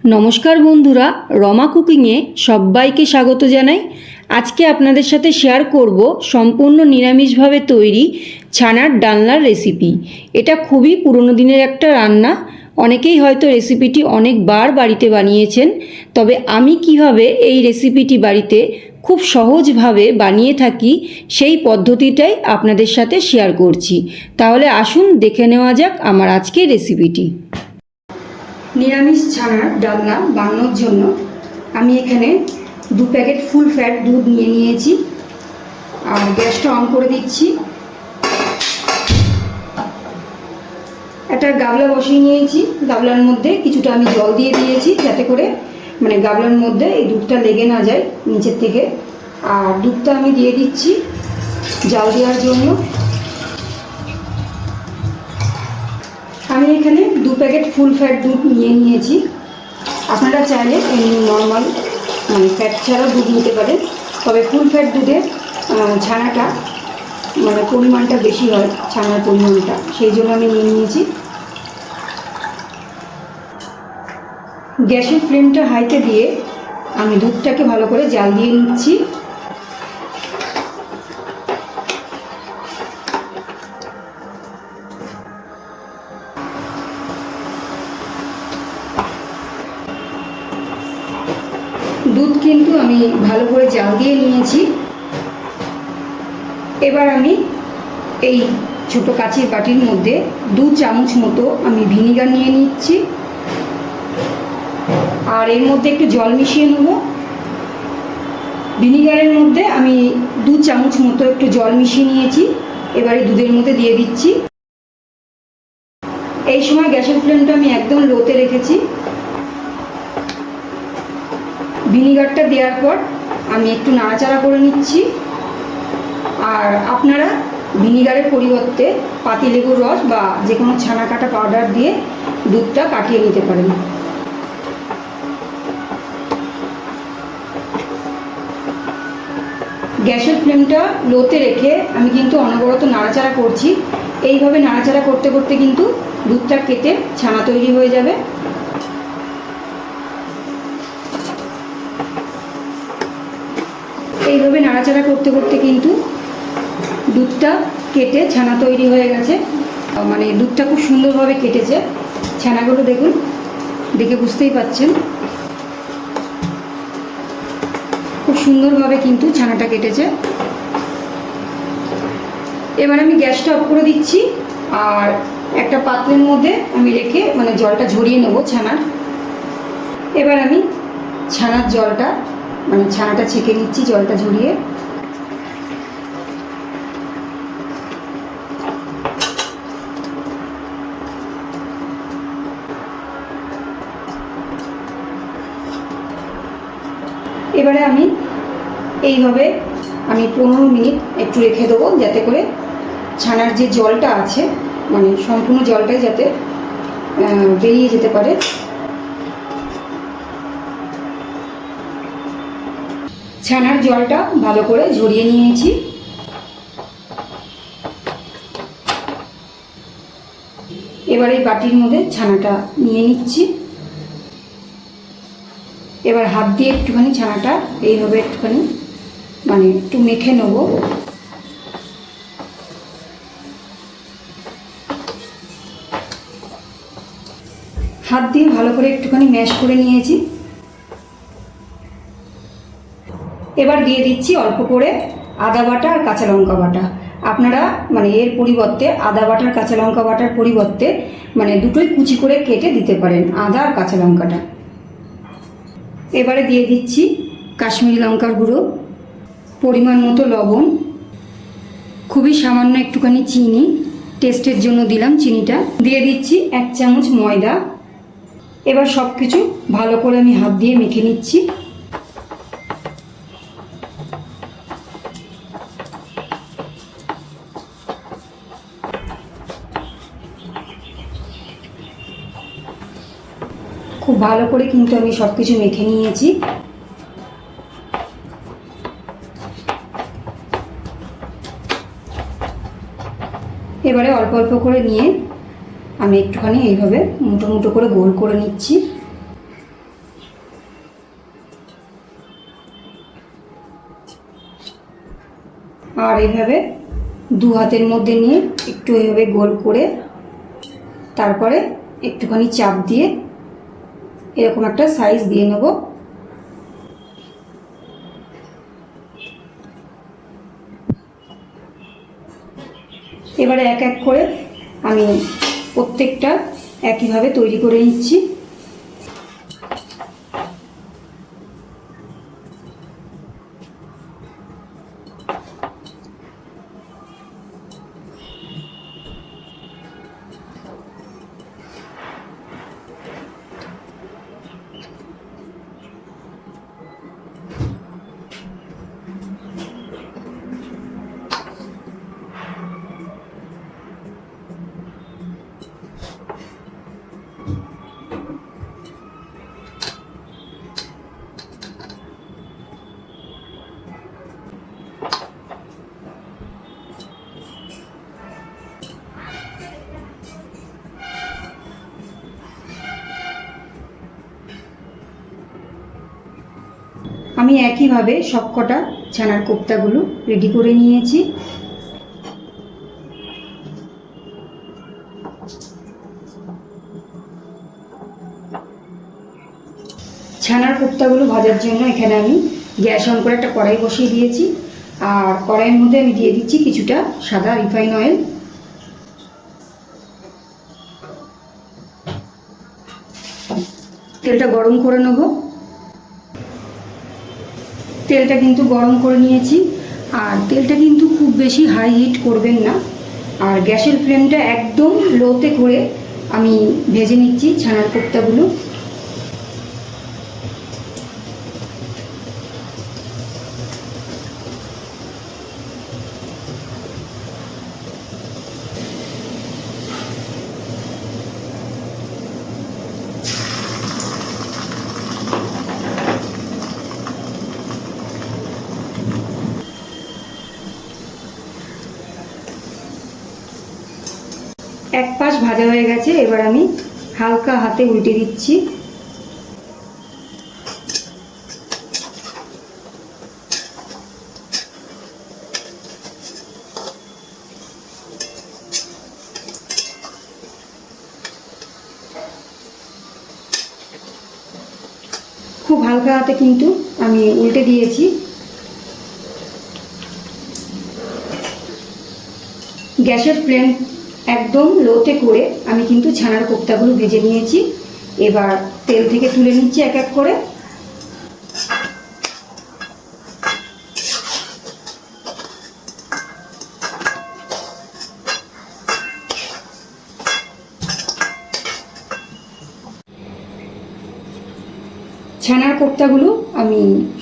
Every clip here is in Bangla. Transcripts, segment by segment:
নমস্কার বন্ধুরা, রমা কুকিংয়ে সবাইকে স্বাগত জানাই। আজকে আপনাদের সাথে শেয়ার করব সম্পূর্ণ নিরামিষভাবে তৈরি ছানার ডালনার রেসিপি। এটা খুবই পুরনো দিনের একটা রান্না। অনেকেই হয়তো রেসিপিটি অনেকবার বাড়িতে বানিয়েছেন, তবে আমি কিভাবে এই রেসিপিটি বাড়িতে খুব সহজভাবে বানিয়ে থাকি সেই পদ্ধতিটাই আপনাদের সাথে শেয়ার করছি। তাহলে আসুন দেখে নেওয়া যাক আমার আজকের রেসিপিটি। নিরামিষ ছানার ডালনা বানানোর জন্য আমি এখানে 2 প্যাকেট ফুল ফ্যাট দুধ নিয়েছি। আর গ্যাসটা অন করে দিচ্ছি। একটা গামলা বসিয়ে নিয়েছি। গামলার মধ্যে কিছুটা আমি জল দিয়ে দিয়েছি, যাতে করে গামলার মধ্যে এই দুধটা লেগে না যায় নিচের থেকে। আর দুধটা আমি দিয়ে দিচ্ছি জাল দেওয়ার জন্য। আমি এখানে 2 প্যাকেট ফুল ফ্যাট দুধ নিয়েছি। আপনারা চাইলে নর্মাল ফ্যাট ছাড়া দুধ নিতে পারেন, তবে ফুল ফ্যাট দুধের ছানাটা পরিমাণটা বেশি হয়, ছানার পরিমাণটা, সেই জন্য আমি নিয়েছি। গ্যাসের ফ্লেমটা হাইতে দিয়ে আমি দুধটাকে ভালো করে জাল দিয়ে নিচ্ছি। দুধ কিন্তু আমি ভালো করে জাল দিয়ে নিয়েছি। এবার আমি এই ছোটো কাঁচের বাটির মধ্যে 2 চামচ মতো আমি ভিনিগার নিয়ে নিচ্ছি। আর এর মধ্যে একটু জল মিশিয়ে নেব। ভিনিগারের মধ্যে আমি 2 চামচ মতো একটু জল মিশিয়ে নিয়েছি। এবারে দুধের মধ্যে দিয়ে দিচ্ছি। এই সময় গ্যাসের ফ্লেমটা আমি একদম লোতে রেখেছি। ভিনিগারটা দেওয়ার পর আমি একটু নাড়াচাড়া করে নিচ্ছি। আর আপনারা ভিনিগারের পরিবর্তে পাতিলেবুর রস বা যে কোনো ছানা কাটা পাউডার দিয়ে দুধটা কাটিয়ে নিতে পারেন। গ্যাসের ফ্লেমটা লোতে রেখে আমি কিন্তু অনবরত নাড়াচাড়া করছি। এইভাবে নাড়াচাড়া করতে করতে কিন্তু দুধটা কেটে ছানা তৈরি হয়ে যাবে। এইভাবে নাড়াচাড়া করতে করতে কিন্তু দুধটা কেটে ছানা তৈরি হয়ে গেছে। দুধটা খুব সুন্দরভাবে কেটেছে। ছানাগুলো দেখুন, দেখে বুঝতেই পাচ্ছেন খুব সুন্দরভাবে কিন্তু ছানাটা কেটেছে। এবার আমি গ্যাসটা অফ করে দিচ্ছি। আর একটা পাত্রের মধ্যে আমি রেখে জলটা ঝরিয়ে নেব ছানার। এবার আমি ছানার জলটা ছানাটা ছেঁকে নিচ্ছি জলটা ঝরিয়ে। এবারে আমি এইভাবে 15 মিনিট একটু রেখে দেবো, যাতে করে ছানার যে জলটা আছে সম্পূর্ণ জলটাই যাতে বেরিয়ে যেতে পারে। ছানার জলটা ভালো করে ঝরিয়ে নিয়েছি। এবার এই বাটির মধ্যে ছানাটা নিয়ে নিচ্ছি। এবার হাত দিয়ে একটুখানি ছানাটা এইভাবে একটুখানি একটু মেখে নেব। হাত দিয়ে ভালো করে একটুখানি ম্যাশ করে নিয়েছি। এবার দিয়ে দিচ্ছি অল্প করে আদা বাটা আর কাঁচা লঙ্কা বাটা। আপনারা এর পরিবর্তে আদা বাটা আর কাঁচা লঙ্কা বাটার পরিবর্তে দুটোই কুচি করে কেটে দিতে পারেন, আদা আর কাঁচা লঙ্কাটা। এবারে দিয়ে দিচ্ছি কাশ্মীরি লঙ্কার গুঁড়ো, পরিমাণ মতো লবণ, খুবই সামান্য একটুখানি চিনি, টেস্টের জন্য দিলাম চিনিটা। দিয়ে দিচ্ছি 1 চামচ ময়দা। এবার সব কিছু ভালো করে আমি হাত দিয়ে মেখে নিচ্ছি। খুব ভালো করে কিন্তু আমি সব কিছু মেখে নিয়েছি। এবারে অল্প অল্প করে নিয়ে আমি একটুখানি এইভাবে মুঠো মুঠো করে গোল করে নিচ্ছি। আর এইভাবে দু হাতের মধ্যে নিয়ে একটু এইভাবে গোল করে তারপরে একটুখানি চাপ দিয়ে এরকম একটা সাইজ দিয়ে নেব। এবারে এক এক করে আমি প্রত্যেকটা একইভাবে তৈরি করে নিচ্ছি। আমি একইভাবে সবকটা ছানার কোপ্তাগুলো রেডি করে নিয়েছি। ছানার কোপ্তাগুলো ভাজার জন্য এখানে আমি গ্যাস অন করে একটা কড়াই বসিয়ে দিয়েছি, আর কড়াইয়ের মধ্যে আমি দিয়ে দিচ্ছি কিছুটা সাদা রিফাইন অয়েল। তেলটা গরম করে নেব। তেলটা কিন্তু গরম করে নিয়েছি, আর তেলটা কিন্তু খুব বেশি হাই হিট করবেন না, আর গ্যাসের ফ্লেমটা একদম লোতে করে আমি ভেজে নিচ্ছি ছানার কোপ্তাগুলো। এক পাশ ভাজা হয়ে গেছে, এবার আমি হালকা হাতে উল্টে দিচ্ছি। খুব হালকা হাতে কিন্তু আমি উল্টে দিয়েছি। গ্যাসের ফ্লেম একদম লোতে করে আমি কিন্তু ছানার কোপ্তাগুলো ভেজে নিয়েছি। এবার তেল থেকে তুলে নিচ্ছি এক এক করে। ছানার কোপ্তাগুলো আমি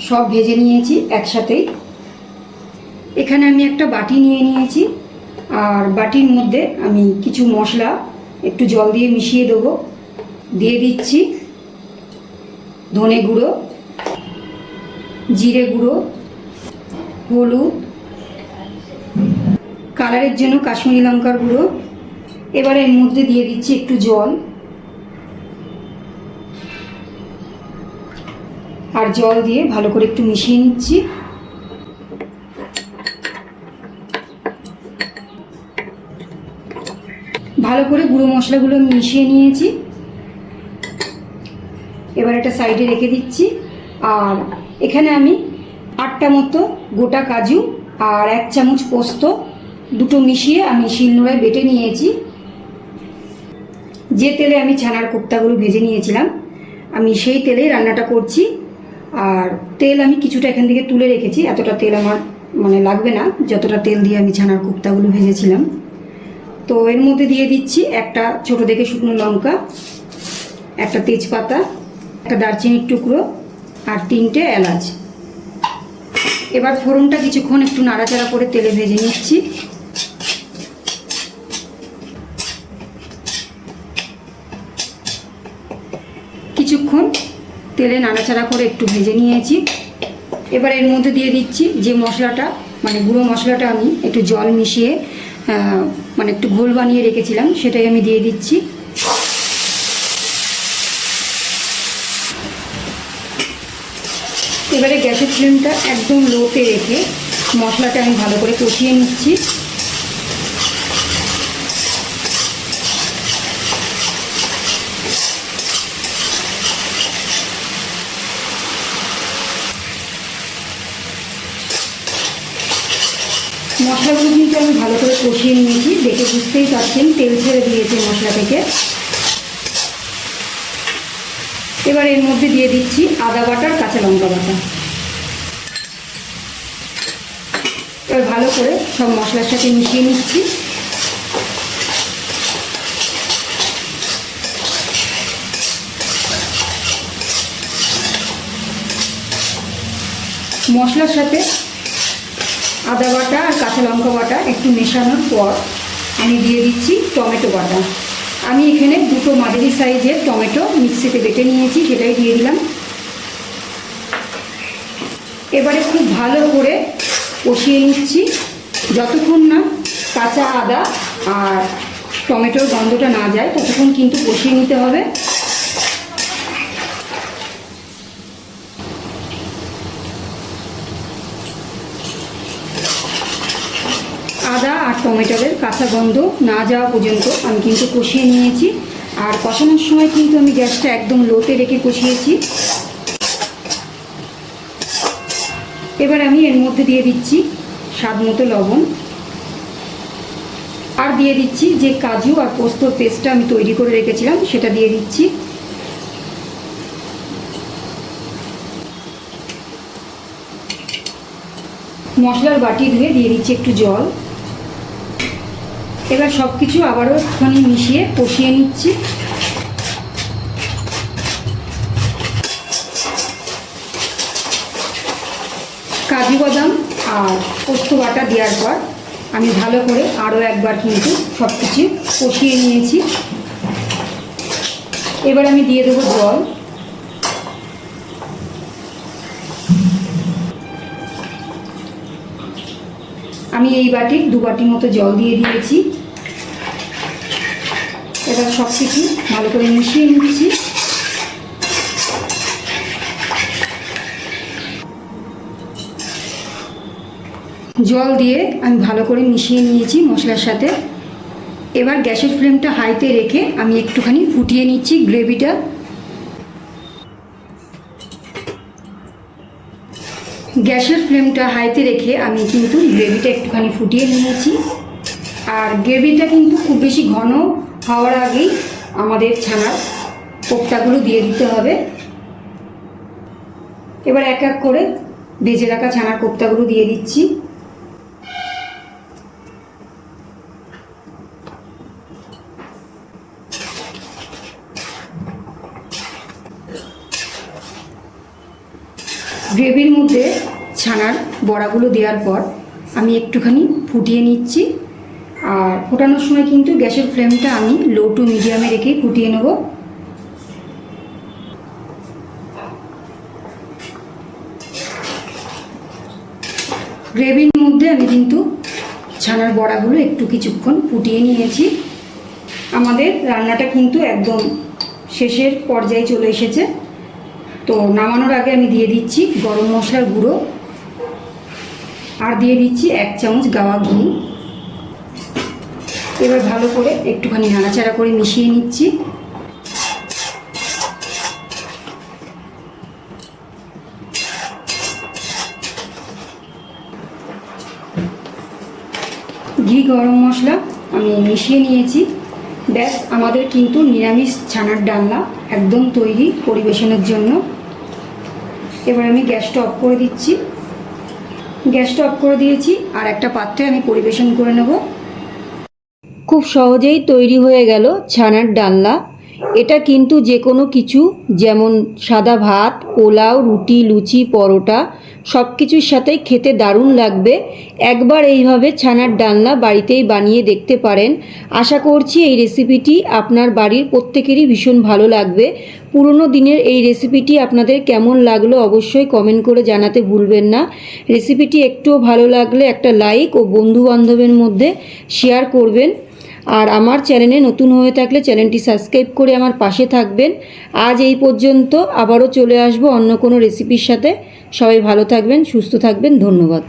সব ভেজে নিয়েছি একসাথেই। এখানে আমি একটা বাটি নিয়ে নিয়েছি, আর বাটির মধ্যে আমি কিছু মশলা একটু জল দিয়ে মিশিয়ে দেবো। দিয়ে দিচ্ছি ধনে গুঁড়ো, জিরে গুঁড়ো, হলুদ, কালারের জন্য কাশ্মীরি লঙ্কার গুঁড়ো। এবার এর মধ্যে দিয়ে দিচ্ছি একটু জল, আর জল দিয়ে ভালো করে একটু মিশিয়ে নিচ্ছি। ভালো করে গুঁড়ো মশলাগুলো মিশিয়ে নিয়েছি। এবার একটা সাইডে রেখে দিচ্ছি। আর এখানে আমি 8টা মতো গোটা কাজু আর 1 চামচ পোস্ত দুটো মিশিয়ে আমি শিলনোড়ায় বেটে নিয়েছি। যে তেলে আমি ছানার কোপ্তাগুলো ভেজে নিয়েছিলাম, আমি সেই তেলেই রান্নাটা করছি। আর তেল আমি কিছুটা এখান থেকে তুলে রেখেছি, এতটা তেল আমার লাগবে না যতটা তেল দিয়ে আমি ছানার কোপ্তাগুলো ভেজেছিলাম। তো এর মধ্যে দিয়ে দিচ্ছি একটা ছোটো দেখে শুকনো লঙ্কা, একটা তেজপাতা, একটা দারচিনির টুকরো, আর 3টে এলাচ। এবার ফোড়নটা কিছুক্ষণ একটু নাড়াচাড়া করে তেলে ভেজে নিচ্ছি। কিছুক্ষণ তেলে নাড়াচাড়া করে একটু ভেজে নিয়েছি। এবার এর মধ্যে দিয়ে দিচ্ছি যে মশলাটা, গুঁড়ো মশলাটা আমি একটু জল মিশিয়ে একটু ঘোল বানিয়ে রেখেছিলাম, সেটাই আমি দিয়ে দিচ্ছি। এবারে গ্যাসের ফ্লেমটা একদম লোতে রেখে মশলাটা আমি ভালো করে কষিয়ে নিচ্ছি। মশলাগুলো কিন্তু আমি ভালো করে কষিয়ে নিয়েছি, দেখে বুঝতেই পারছেন তেল ছেড়ে দিয়েছে মশলা থেকে। এবার এর মধ্যে দিয়ে দিচ্ছি আদা বাটা আর কাঁচা লঙ্কা বাটা। এবার ভালো করে সব মশলার সাথে মিশিয়ে নিচ্ছি। মশলার সাথে আদা বাটা আর কাঁচা লঙ্কা বাটা একটু মেশানোর পর আমি দিয়ে দিচ্ছি টমেটো বাটা। আমি এখানে দুটো মাঝারি সাইজের টমেটো মিক্সিতে বেটে নিয়েছি, সেটাই দিয়ে দিলাম। এবারে খুব ভালো করে কষিয়ে নিচ্ছি, যতক্ষণ না কাঁচা আদা আর টমেটোর গন্ধটা না যায় ততক্ষণ কিন্তু কষিয়ে নিতে হবে। আদা আর টমেটোর কাঁচা গন্ধ না যাওয়া পর্যন্ত আমি কিন্তু কষিয়ে নিয়েছি। আর কষানোর সময় কিন্তু আমি গ্যাসটা একদম লোতে রেখে কষিয়েছি। এবার আমি এর মধ্যে দিয়ে দিচ্ছি স্বাদ মতো লবণ, আর দিয়ে দিচ্ছি যে কাজু আর পোস্তর পেস্টটা আমি তৈরি করে রেখেছিলাম সেটা দিয়ে দিচ্ছি। মশলার বাটি ধুয়ে দিয়ে দিচ্ছি একটু জল। এবার সব কিছু আবারও একটুখানি মিশিয়ে কষিয়ে নিচ্ছি। কাজু বাদাম আর পোস্ত বাটা দেওয়ার পর আমি ভালো করে আরও একবার কিন্তু সব কিছু কষিয়ে নিয়েছি। এবার আমি দিয়ে দেবো জল। আমি এই বাটির 2 বাটি মতো জল দিয়ে দিয়েছি। এবার সব কিছু ভালো করে মিশিয়ে নিচ্ছি। জল দিয়ে আমি ভালো করে মিশিয়ে নিয়েছি মশলার সাথে। এবার গ্যাসের ফ্লেমটা হাইতে রেখে আমি একটুখানি ফুটিয়ে নিচ্ছি গ্রেভিটা। গ্যাসের ফ্লেমটা হাইতে রেখে আমি কিন্তু গ্রেভিটা একটুখানি ফুটিয়ে নিয়েছি। আর গ্রেভিটা কিন্তু খুব বেশি ঘন হওয়ার আগেই আমাদের ছানার কোপ্তাগুলো দিয়ে দিতে হবে। এবার এক এক করে ভেজে রাখা ছানার কোপ্তাগুলো দিয়ে দিচ্ছি। গ্রেভির মধ্যে ছানার বড়াগুলো দেওয়ার পর আমি একটুখানি ফুটিয়ে নিচ্ছি। আর ফোটানোর সময় কিন্তু গ্যাসের ফ্লেমটা আমি লো টু মিডিয়ামে রেখে ফুটিয়ে নেব। গ্রেভির মধ্যে আমি কিন্তু ছানার বড়াগুলো একটু কিছুক্ষণ ফুটিয়ে নিয়েছি। আমাদের রান্নাটা কিন্তু একদম শেষের পর্যায়ে চলে এসেছে। তো নামানোর আগে আমি দিয়ে দিচ্ছি গরম মশলার গুঁড়ো, আর দিয়ে দিচ্ছি 1 চামচ গাওয়া ঘি। এবার ভালো করে একটুখানি নাড়াচাড়া করে মিশিয়ে নিচ্ছি। ঘি গরম মশলা আমি মিশিয়ে নিয়েছি। ব্যাস, আমাদের কিন্তু নিরামিষ ছানার ডালনা একদম তৈরি পরিবেশনের জন্য। এবার আমি গ্যাসটা অফ করে দিচ্ছি। গ্যাসটা অফ করে দিয়েছি, আর একটা পাত্রে আমি পরিবেশন করে নেব। খুব সহজেই তৈরি হয়ে গেল ছানার ডালনা। এটা কিন্তু যে কোনো কিছু, যেমন সাদা ভাত, পোলাও, রুটি, লুচি, পরোটা সব কিছুর সাথেই খেতে দারুণ লাগবে। একবার এইভাবে ছানার ডালনা বাড়িতেই বানিয়ে দেখতে পারেন। আশা করছি এই রেসিপিটি আপনার বাড়ির প্রত্যেকেরই ভীষণ ভালো লাগবে। পুরনো দিনের এই রেসিপিটি আপনাদের কেমন লাগলো অবশ্যই কমেন্ট করে জানাতে ভুলবেন না। রেসিপিটি একটুও ভালো লাগলে একটা লাইক ও বন্ধুবান্ধবের মধ্যে শেয়ার করবেন। আর আমার চ্যানেলে নতুন হয়ে থাকলে চ্যানেলটি সাবস্ক্রাইব করে আমার পাশে থাকবেন। আজ এই পর্যন্ত, আবারও চলে আসবো অন্য কোনো রেসিপির সাথে। সবাই ভালো থাকবেন, সুস্থ থাকবেন, ধন্যবাদ।